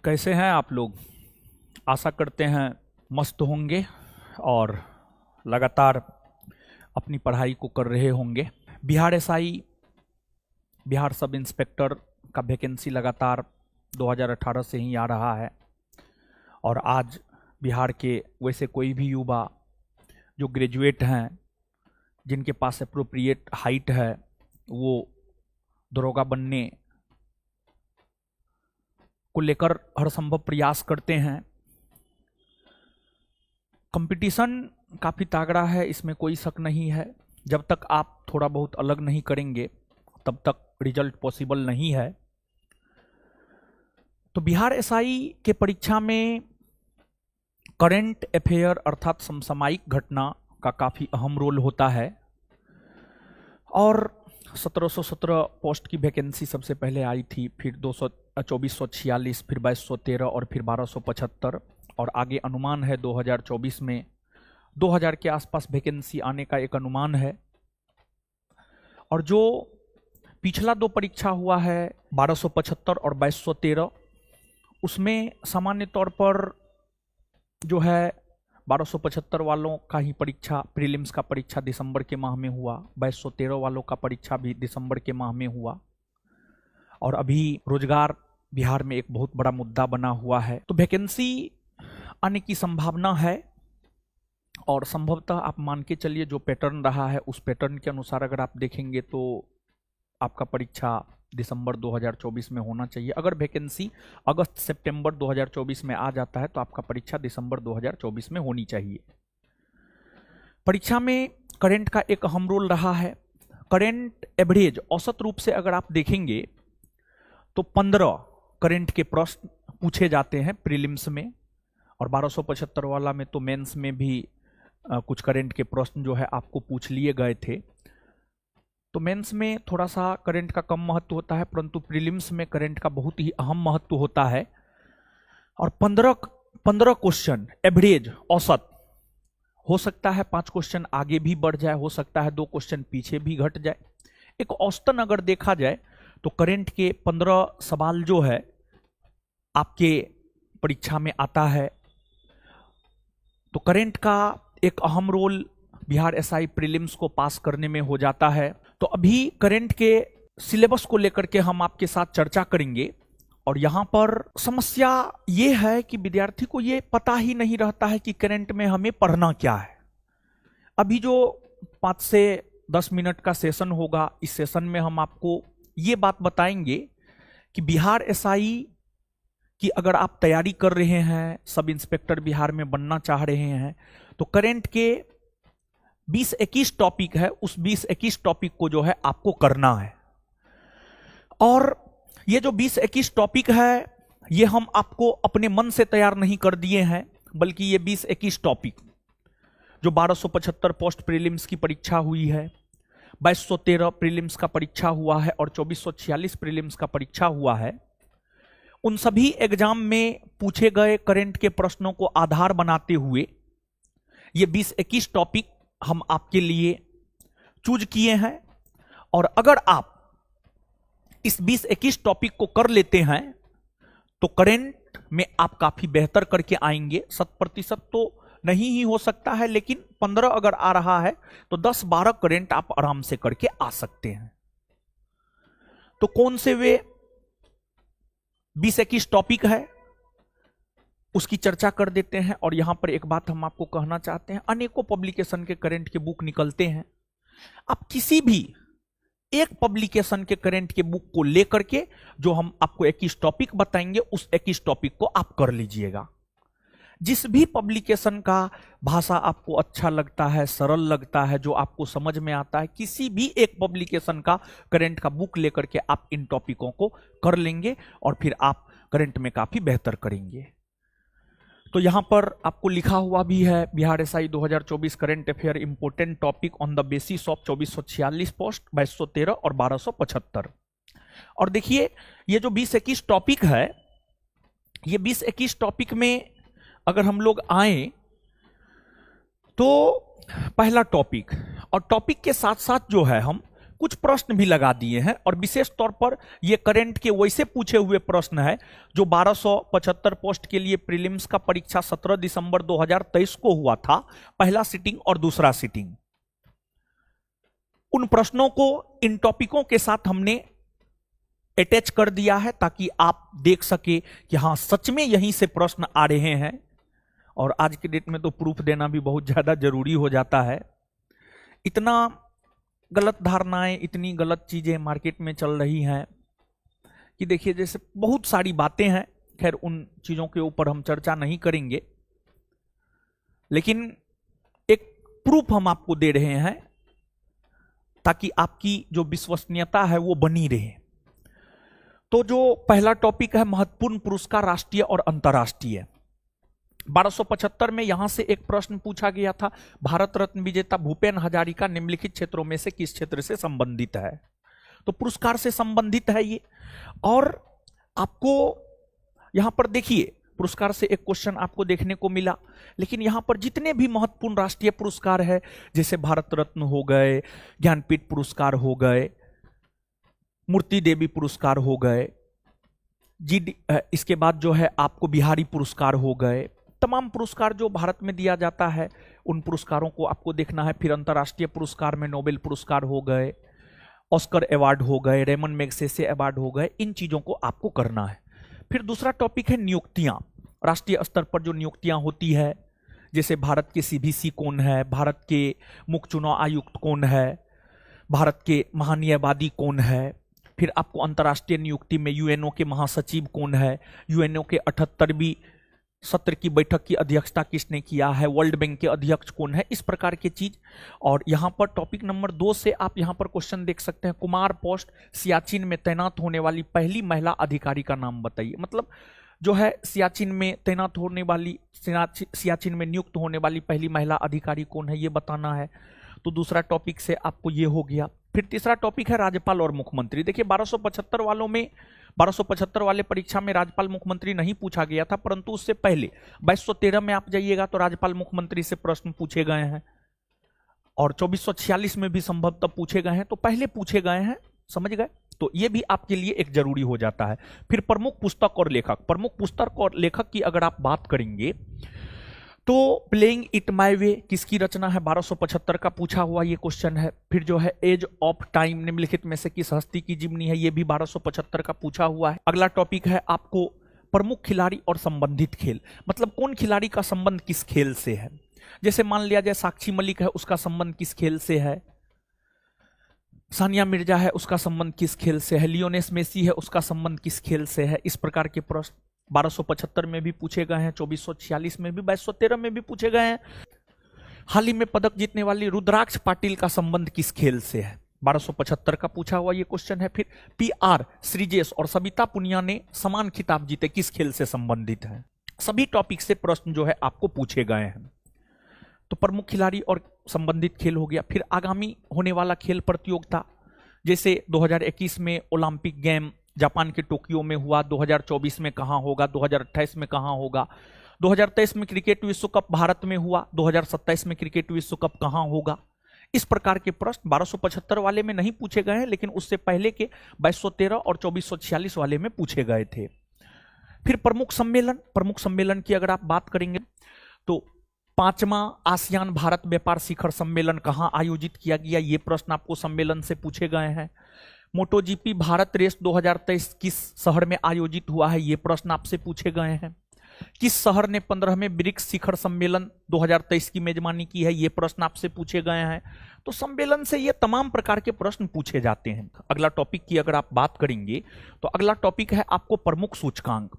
कैसे हैं आप लोग। आशा करते हैं मस्त होंगे और लगातार अपनी पढ़ाई को कर रहे होंगे। Bihar SI, Bihar sub inspector का वैकेंसी लगातार 2018 से ही आ रहा है और आज बिहार के वैसे कोई भी युवा जो ग्रेजुएट हैं, जिनके पास एप्रोप्रिएट हाइट है, वो दरोगा बनने को लेकर हर संभव प्रयास करते हैं। कंपटीशन काफ़ी तगड़ा है, इसमें कोई शक नहीं है। जब तक आप थोड़ा बहुत अलग नहीं करेंगे तब तक रिजल्ट पॉसिबल नहीं है। तो बिहार एसआई के परीक्षा में करंट अफेयर अर्थात समसामयिक घटना का काफ़ी अहम रोल होता है और 1717 पोस्ट की वैकेंसी सबसे पहले आई थी, फिर 2446, फिर 2213 और फिर 1275 और आगे अनुमान है 2024 में 2000 के आसपास वैकेंसी आने का एक अनुमान है। और जो पिछला दो परीक्षा हुआ है 1275 और 2213, उसमें सामान्य तौर पर जो है 1275 वालों का ही परीक्षा, प्रीलिम्स का परीक्षा दिसंबर के माह में हुआ, 2213 वालों का परीक्षा भी दिसंबर के माह में हुआ। और अभी रोजगार बिहार में एक बहुत बड़ा मुद्दा बना हुआ है, तो वैकेंसी आने की संभावना है। और संभवतः आप मान के चलिए जो पैटर्न रहा है उस पैटर्न के अनुसार अगर आप देखेंगे तो आपका परीक्षा दिसंबर 2024 में होना चाहिए। अगर वैकेंसी अगस्त सितंबर 2024 में आ जाता है तो आपका परीक्षा दिसंबर 2024 में होनी चाहिए। परीक्षा में करंट का एक अहम रोल रहा है। करंट एवरेज औसत रूप से अगर आप देखेंगे तो 15 करंट के प्रश्न पूछे जाते हैं प्रीलिम्स में, और 1275 वाला में तो मेंस में भी कुछ करंट के प्रश्न जो है आपको पूछ लिए गए थे। तो मेंस में थोड़ा सा करंट का कम महत्व होता है, परंतु प्रीलिम्स में करंट का बहुत ही अहम महत्व होता है। और 15 क्वेश्चन एवरेज औसत हो सकता है, 5 क्वेश्चन आगे भी बढ़ जाए, हो सकता है 2 क्वेश्चन पीछे भी घट जाए। एक औसतन अगर देखा जाए तो करंट के 15 सवाल जो है आपके परीक्षा में आता है। तो करंट का एक अहम रोल बिहार एसआई प्रीलिम्स को पास करने में हो जाता है। तो अभी करंट के सिलेबस को लेकर के हम आपके साथ चर्चा करेंगे। और यहाँ पर समस्या ये है कि विद्यार्थी को ये पता ही नहीं रहता है कि करंट में हमें पढ़ना क्या है। अभी जो 5 से 10 मिनट का सेशन होगा, इस सेशन में हम आपको ये बात बताएंगे कि बिहार एसआई की अगर आप तैयारी कर रहे हैं, सब इंस्पेक्टर बिहार में बनना चाह रहे हैं, तो करंट के 20-21 टॉपिक है, उस 20-21 टॉपिक को जो है आपको करना है। और ये जो 20-21 टॉपिक है ये हम आपको अपने मन से तैयार नहीं कर दिए हैं, बल्कि ये 20-21 टॉपिक जो 1275 पोस्ट प्रीलिम्स की परीक्षा हुई है, 2213 प्रीलिम्स का परीक्षा हुआ है और 2446 प्रीलिम्स का परीक्षा हुआ है, उन सभी एग्जाम में पूछे गए करंट के प्रश्नों को आधार बनाते हुए ये 20-21 टॉपिक हम आपके लिए चूज किए हैं। और अगर आप इस 20-21 टॉपिक को कर लेते हैं तो करंट में आप काफी बेहतर करके आएंगे। 100% तो नहीं ही हो सकता है, लेकिन 15 अगर आ रहा है तो 10-12 करंट आप आराम से करके आ सकते हैं। तो कौन से वे 20-21 टॉपिक है उसकी चर्चा कर देते हैं। और यहां पर एक बात हम आपको कहना चाहते हैं, अनेकों पब्लिकेशन के करंट के बुक निकलते हैं। आप किसी भी एक पब्लिकेशन के करंट के बुक को लेकर के जो हम आपको 21 टॉपिक बताएंगे उस 21 टॉपिक को आप कर लीजिएगा। जिस भी पब्लिकेशन का भाषा आपको अच्छा लगता है, सरल लगता है, जो आपको समझ में आता है, किसी भी एक पब्लिकेशन का करंट का बुक लेकर के आप इन टॉपिकों को कर लेंगे और फिर आप करंट में काफी बेहतर करेंगे। तो यहां पर आपको लिखा हुआ भी है Bihar SI 2024 current affair important topic on the basis of 2446 post, 2213 और 1275। और देखिए ये जो 20-21 टॉपिक है, ये 20-21 टॉपिक में अगर हम लोग आए तो पहला टॉपिक, और टॉपिक के साथ साथ जो है हम कुछ प्रश्न भी लगा दिए हैं, और विशेष तौर पर ये करंट के वैसे पूछे हुए प्रश्न है जो 1275 पोस्ट के लिए प्रीलिम्स का परीक्षा 17 दिसंबर 2023 को हुआ था, पहला सिटिंग और दूसरा सिटिंग। उन प्रश्नों को इन टॉपिकों के साथ हमने अटैच कर दिया है ताकि आप देख सके कि हां सच में यहीं से प्रश्न आ रहे हैं। और आज के डेट में तो प्रूफ देना भी बहुत ज्यादा जरूरी हो जाता है। इतना गलत धारणाएं, इतनी गलत चीजें मार्केट में चल रही हैं कि देखिए, जैसे बहुत सारी बातें हैं, खैर उन चीजों के ऊपर हम चर्चा नहीं करेंगे, लेकिन एक प्रूफ हम आपको दे रहे हैं ताकि आपकी जो विश्वसनीयता है वो बनी रहे। तो जो पहला टॉपिक है महत्वपूर्ण पुरस्कार राष्ट्रीय और अंतर्राष्ट्रीय, 1275 में यहां से एक प्रश्न पूछा गया था, भारत रत्न विजेता भूपेन हजारिका निम्नलिखित क्षेत्रों में से किस क्षेत्र से संबंधित है। तो पुरस्कार से संबंधित है ये। और आपको यहां पर देखिए, पुरस्कार से एक क्वेश्चन आपको देखने को मिला, लेकिन यहां पर जितने भी महत्वपूर्ण राष्ट्रीय पुरस्कार है, जैसे भारत रत्न हो गए, ज्ञानपीठ पुरस्कार हो गए, मूर्ति देवी पुरस्कार हो गए, इसके बाद जो है आपको बिहारी पुरस्कार हो गए, तमाम पुरस्कार जो भारत में दिया जाता है उन पुरस्कारों को आपको देखना है। फिर अंतर्राष्ट्रीय पुरस्कार में नोबेल पुरस्कार हो गए, ऑस्कर अवार्ड हो गए, रेमन मैग्सेसे अवार्ड हो गए, इन चीजों को आपको करना है। फिर दूसरा टॉपिक है नियुक्तियां, राष्ट्रीय स्तर पर जो नियुक्तियां होती है, जैसे भारत के सीबीसी कौन है, भारत के मुख्य चुनाव आयुक्त कौन है, भारत के महान्यायवादी कौन है। फिर आपको अंतर्राष्ट्रीय नियुक्ति में यूएनओ के महासचिव कौन है, यूएनओ के 78वीं सत्र की बैठक की अध्यक्षता किसने किया है, वर्ल्ड बैंक के अध्यक्ष कौन है, इस प्रकार की चीज। और यहां पर टॉपिक नंबर 2 से आप यहां पर क्वेश्चन देख सकते हैं, कुमार पोस्ट सियाचिन में तैनात होने वाली पहली महिला अधिकारी का नाम बताइए। मतलब जो है सियाचिन में तैनात होने वाली, सियाचिन में नियुक्त होने वाली पहली महिला अधिकारी कौन है, ये बताना है। तो दूसरा टॉपिक से आपको ये हो गया। फिर तीसरा टॉपिक है राज्यपाल और मुख्यमंत्री। देखिए 1275 वालों में, 1275 वाले परीक्षा में राज्यपाल मुख्यमंत्री नहीं पूछा गया था, परंतु उससे पहले 2213 में आप जाइएगा तो राज्यपाल मुख्यमंत्री से प्रश्न पूछे गए हैं, और 2446 में भी संभवतः पूछे गए हैं, तो पहले पूछे गए हैं, समझ गए। तो ये भी आपके लिए एक जरूरी हो जाता है। फिर प्रमुख पुस्तक और लेखक, प्रमुख पुस्तक और लेखक की अगर आप बात करेंगे तो प्लेइंग इट माई वे किसकी रचना है, 1275 का पूछा हुआ ये क्वेश्चन है। फिर जो है एज ऑफ टाइम निम्नलिखित में से किस हस्ती की जीवनी है, ये भी 1275 का पूछा हुआ है। अगला टॉपिक है आपको प्रमुख खिलाड़ी और संबंधित खेल, मतलब कौन खिलाड़ी का संबंध किस खेल से है। जैसे मान लिया जाए साक्षी मलिक है, उसका संबंध किस खेल से है, सानिया मिर्जा है, उसका संबंध किस खेल से है, लियोनेल मेसी है, उसका संबंध किस खेल से है। इस प्रकार के प्रश्न 1275 में भी पूछे गए हैं, 2446 में भी, 2213 में भी पूछे गए हैं। हाल ही में पदक जीतने वाली रुद्राक्ष पाटिल का संबंध किस खेल से है, 1275 का पूछा हुआ ये क्वेश्चन है। फिर PR श्रीजेश और सबिता पुनिया ने समान खिताब जीते, किस खेल से संबंधित है। सभी टॉपिक से प्रश्न जो है आपको पूछे गए हैं। तो प्रमुख खिलाड़ी और संबंधित खेल हो गया। फिर आगामी होने वाला खेल प्रतियोगिता, जैसे 2021 में ओलंपिक गेम जापान के टोक्यो में हुआ, 2024 में कहां होगा, 2028 में कहां होगा, 2023 में क्रिकेट विश्व कप भारत में हुआ, 2027 में क्रिकेट विश्व कप कहां होगा। इस प्रकार के प्रश्न 1275 वाले में नहीं पूछे गए हैं, लेकिन उससे पहले के 2213 और 2446 वाले में पूछे गए थे। फिर प्रमुख सम्मेलन, प्रमुख सम्मेलन की अगर आप बात करेंगे तो 5वां आसियान भारत व्यापार शिखर सम्मेलन कहां आयोजित किया गया, ये प्रश्न आपको सम्मेलन से पूछे गए हैं। मोटोजीपी भारत रेस 2023 किस शहर में आयोजित हुआ है, ये प्रश्न आपसे पूछे गए हैं। किस शहर ने 15वें ब्रिक्स शिखर सम्मेलन 2023 की मेजबानी की है, ये प्रश्न आपसे पूछे गए हैं। तो सम्मेलन से ये तमाम प्रकार के प्रश्न पूछे जाते हैं। अगला टॉपिक की अगर आप बात करेंगे तो अगला टॉपिक है आपको प्रमुख सूचकांक।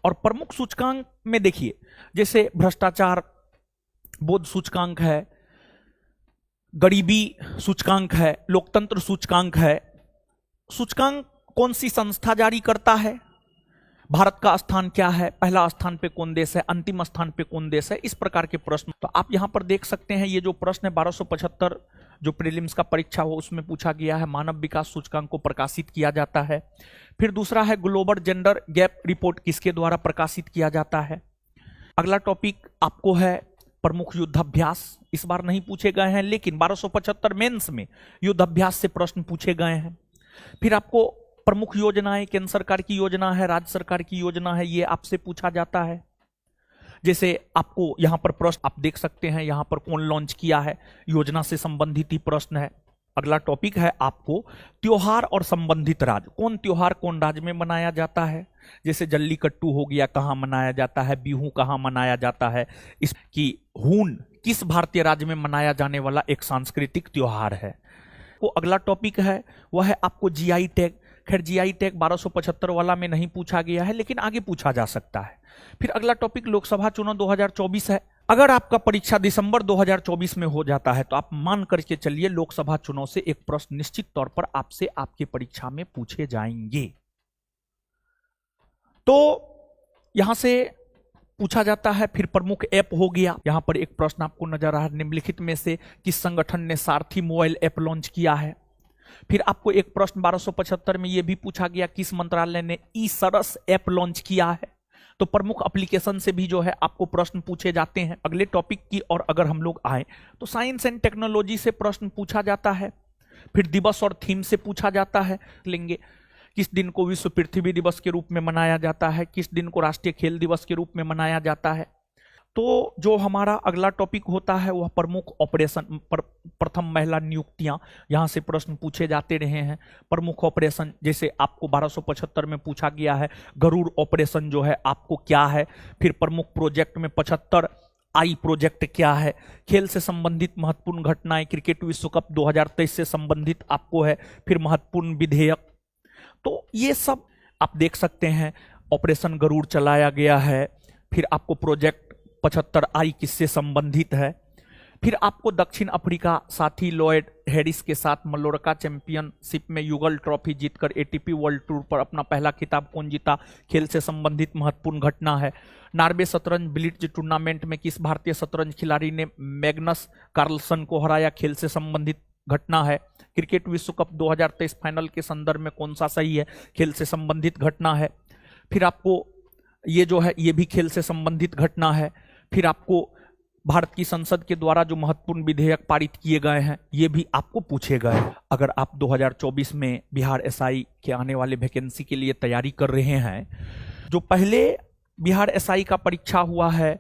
और प्रमुख सूचकांक में देखिए, जैसे भ्रष्टाचार बोध सूचकांक है, गरीबी सूचकांक है, लोकतंत्र सूचकांक है। सूचकांक कौन सी संस्था जारी करता है, भारत का स्थान क्या है, पहला स्थान पे कौन देश है, अंतिम स्थान पे कौन देश है, इस प्रकार के प्रश्न। तो आप यहां पर देख सकते हैं, ये जो प्रश्न है 1275 जो प्रीलिम्स का परीक्षा हो उसमें पूछा गया है। मानव विकास सूचकांक को प्रकाशित किया जाता है। फिर दूसरा है ग्लोबल जेंडर गैप रिपोर्ट किसके द्वारा प्रकाशित किया जाता है। अगला टॉपिक आपको है प्रमुख युद्धाभ्यास इस बार नहीं पूछे गए हैं, लेकिन 1275 मेंस में युद्धाभ्यास से प्रश्न पूछे गए हैं। फिर आपको प्रमुख योजनाएं, केंद्र सरकार की योजना है, राज्य सरकार की योजना है, ये आपसे पूछा जाता है। जैसे आपको यहां पर प्रश्न आप देख सकते हैं, यहां पर कौन लॉन्च किया है, योजना से संबंधित ही प्रश्न है। अगला टॉपिक है आपको त्योहार और संबंधित राज्य, कौन त्योहार कौन राज्य में मनाया जाता है। जैसे जल्लीकट्टू हो गया, कहां मनाया जाता है, बिहू कहां मनाया जाता है, इसकी हून किस भारतीय राज्य में मनाया जाने वाला एक सांस्कृतिक त्योहार है। वो अगला टॉपिक है वह है आपको जीआई टैग। खैर जीआई टैग 1275 वाला में नहीं पूछा गया है, लेकिन आगे पूछा जा सकता है। फिर अगला टॉपिक लोकसभा चुनाव 2024 है। अगर आपका परीक्षा दिसंबर 2024 में हो जाता है तो आप मान करके चलिए लोकसभा चुनाव से एक प्रश्न निश्चित तौर पर आपसे आपकी परीक्षा में पूछे जाएंगे। तो यहां से पूछा जाता है। फिर प्रमुख ऐप हो गया, यहां पर एक प्रश्न आपको नजर आ रहा है, निम्नलिखित में से किस संगठन ने सारथी मोबाइल ऐप लॉन्च किया है। फिर आपको एक प्रश्न 1275 में यह भी पूछा गया, किस मंत्रालय ने ई सरस ऐप लॉन्च किया है। तो प्रमुख एप्लीकेशन से भी जो है आपको प्रश्न पूछे जाते हैं। अगले टॉपिक की और अगर हम लोग आए तो साइंस एंड टेक्नोलॉजी से प्रश्न पूछा जाता है। फिर दिवस और थीम से पूछा जाता है, लेंगे किस दिन को विश्व पृथ्वी दिवस के रूप में मनाया जाता है, किस दिन को राष्ट्रीय खेल दिवस के रूप में मनाया जाता है। तो जो हमारा अगला टॉपिक होता है वह प्रमुख ऑपरेशन, प्रथम महिला नियुक्तियां, यहां से प्रश्न पूछे जाते रहे हैं। प्रमुख ऑपरेशन जैसे आपको 1275 में पूछा गया है, गरुड़ ऑपरेशन जो है आपको क्या है। फिर प्रमुख प्रोजेक्ट में 75 आई प्रोजेक्ट क्या है। खेल से संबंधित महत्वपूर्ण घटनाएं, क्रिकेट विश्व कप 2023 से संबंधित आपको है। फिर महत्वपूर्ण विधेयक, तो ये सब आप देख सकते हैं। ऑपरेशन गरुड़ चलाया गया है। फिर आपको प्रोजेक्ट 75 आई किससे संबंधित है। फिर आपको दक्षिण अफ्रीका साथी लॉयड हैरिस के साथ मलोरका चैंपियनशिप में युगल ट्रॉफी जीतकर एटीपी वर्ल्ड टूर पर अपना पहला खिताब कौन जीता, खेल से संबंधित महत्वपूर्ण घटना है। नॉर्वे शतरंज ब्लिट्ज टूर्नामेंट में किस भारतीय शतरंज खिलाड़ी ने मैग्नस कार्लसन को हराया, खेल से संबंधित घटना है। क्रिकेट विश्व कप 2023 फाइनल के संदर्भ में कौन सा सही है, खेल से संबंधित घटना है। फिर आपको ये जो है ये भी खेल से संबंधित घटना है। फिर आपको भारत की संसद के द्वारा जो महत्वपूर्ण विधेयक पारित किए गए हैं ये भी आपको पूछे गए। अगर आप 2024 में बिहार एसआई के आने वाले वैकेंसी के लिए तैयारी कर रहे हैं, जो पहले बिहार एसआई का परीक्षा हुआ है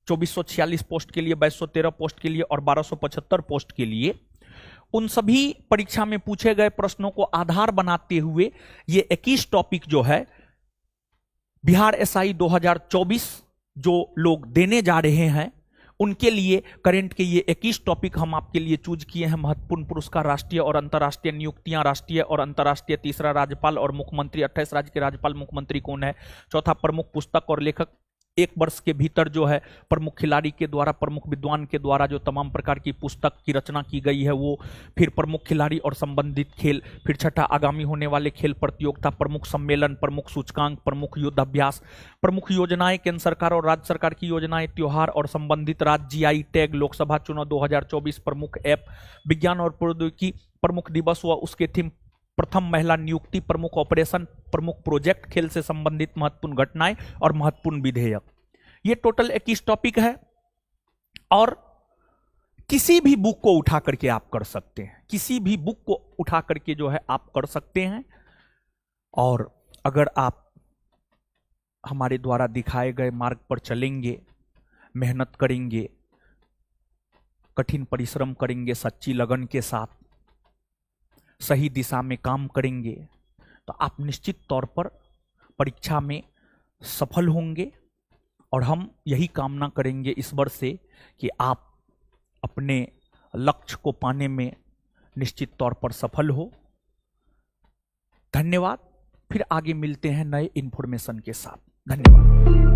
2446 पोस्ट के लिए, 2213 पोस्ट के लिए और 1275 पोस्ट के लिए, उन सभी परीक्षा में पूछे गए प्रश्नों को आधार बनाते हुए ये 21 टॉपिक जो है बिहार एसआई 2024 जो लोग देने जा रहे हैं उनके लिए करंट के ये 21 टॉपिक हम आपके लिए चूज किए हैं। महत्वपूर्ण पुरस्कार, राष्ट्रीय और अंतर्राष्ट्रीय नियुक्तियां, राष्ट्रीय और अंतर्राष्ट्रीय, तीसरा राज्यपाल और मुख्यमंत्री, 28 राज्य के राज्यपाल मुख्यमंत्री कौन है, चौथा प्रमुख पुस्तक और लेखक, एक वर्ष के भीतर जो है प्रमुख खिलाड़ी के द्वारा, प्रमुख विद्वान के द्वारा जो तमाम प्रकार की पुस्तक की रचना की गई है वो, फिर प्रमुख खिलाड़ी और संबंधित खेल, फिर छठा आगामी होने वाले खेल प्रतियोगिता, प्रमुख सम्मेलन, प्रमुख सूचकांक, प्रमुख युद्ध अभ्यास, प्रमुख योजनाएं, केंद्र सरकार और राज्य सरकार की योजनाएं, त्योहार और संबंधित राज्य, जीआई टैग, लोकसभा चुनाव 2024, प्रमुख ऐप, विज्ञान और प्रौद्योगिकी, प्रमुख दिवस व उसके थीम, प्रथम महिला नियुक्ति, प्रमुख ऑपरेशन, प्रमुख प्रोजेक्ट, खेल से संबंधित महत्वपूर्ण घटनाएं और महत्वपूर्ण विधेयक। ये टोटल 21 टॉपिक है और किसी भी बुक को उठा करके आप कर सकते हैं, किसी भी बुक को उठा करके जो है आप कर सकते हैं। और अगर आप हमारे द्वारा दिखाए गए मार्ग पर चलेंगे, मेहनत करेंगे, कठिन परिश्रम करेंगे, सच्ची लगन के साथ सही दिशा में काम करेंगे तो आप निश्चित तौर पर परीक्षा में सफल होंगे। और हम यही कामना करेंगे ईश्वर से कि आप अपने लक्ष्य को पाने में निश्चित तौर पर सफल हो। धन्यवाद। फिर आगे मिलते हैं नए इंफॉर्मेशन के साथ। धन्यवाद।